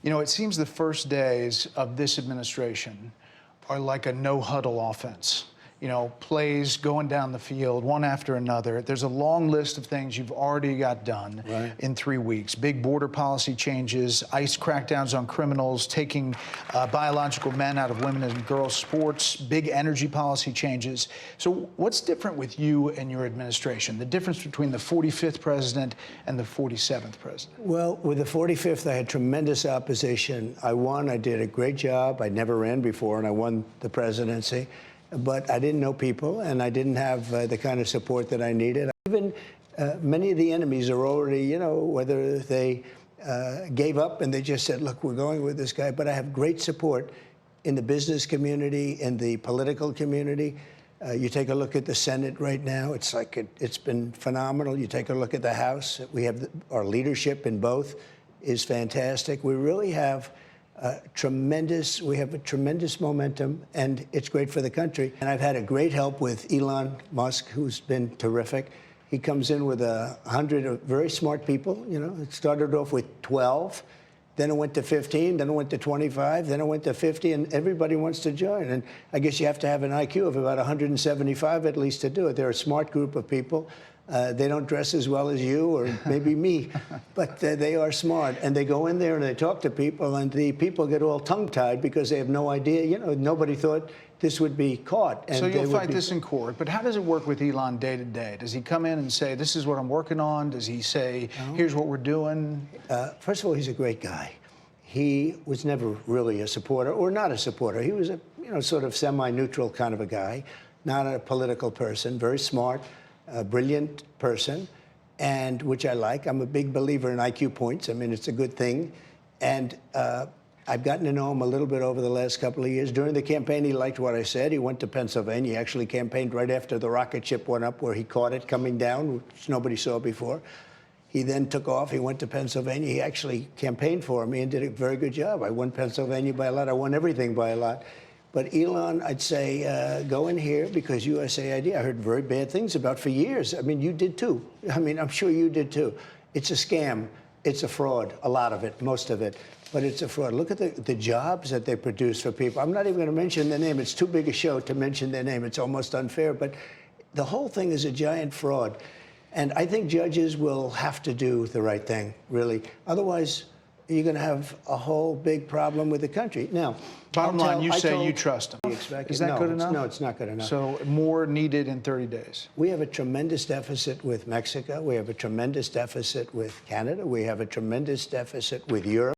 You know, it seems the first days of this administration are like a no-huddle offense. You know, plays going down the field, one after another. There's a long list of things you've already got done in 3 weeks. Big border policy changes, ICE crackdowns on criminals, taking biological men out of women and girls' sports, big energy policy changes. So what's different with you and your administration? The difference between the 45th president and the 47th president? Well, with the 45th, I had tremendous opposition. I won. I did a great job. I never ran before, and I won the presidency. But I didn't know people, and I didn't have the kind of support that I needed. Even many of the enemies are already, you know, whether they gave up and they just said, look, we're going with this guy. But I have great support in the business community, in the political community. You take a look at the Senate right now. It's like it's been phenomenal. You take a look at the House. We have our leadership in both is fantastic. We really have we have a tremendous momentum, and it's great for the country. And I've had a great help with Elon Musk, who's been terrific. He comes in with 100 very smart people. You know, it started off with 12, then it went to 15, then it went to 25, then it went to 50, and everybody wants to join. And I guess you have to have an IQ of about 175 at least to do it. They're a smart group of people. They don't dress as well as you or maybe me, but they are smart. And they go in there and they talk to people, and the people get all tongue-tied because they have no idea. You know, nobody thought this would be caught. And so you'll fight this in court, but how does it work with Elon day to day? Does he come in and say, this is what I'm working on? Does he say, here's what we're doing? First of all, he's a great guy. He was never really a supporter or not a supporter. He was a, you know, sort of semi-neutral kind of a guy, not a political person, very smart. A brilliant person, and which I like. I'm a big believer in IQ points. I mean, it's a good thing. And I've gotten to know him a little bit over the last couple of years. During the campaign, he liked what I said. He went to Pennsylvania. He actually campaigned right after the rocket ship went up, where he caught it coming down, which nobody saw before. He then took off. He went to Pennsylvania. He actually campaigned for me and did a very good job. I won Pennsylvania by a lot. I won everything by a lot. But Elon, I'd say, go in here, because USAID, I heard very bad things about for years. I mean, you did too. I mean, I'm sure you did too. It's a scam. It's a fraud, a lot of it, most of it. But it's a fraud. Look at the jobs that they produce for people. I'm not even going to mention their name. It's too big a show to mention their name. It's almost unfair. But the whole thing is a giant fraud. And I think judges will have to do the right thing, really. Otherwise, you're going to have a whole big problem with the country. Now, bottom line, you say you trust him. Is that good enough? No, it's not good enough. So more needed in 30 days. We have a tremendous deficit with Mexico. We have a tremendous deficit with Canada. We have a tremendous deficit with Europe.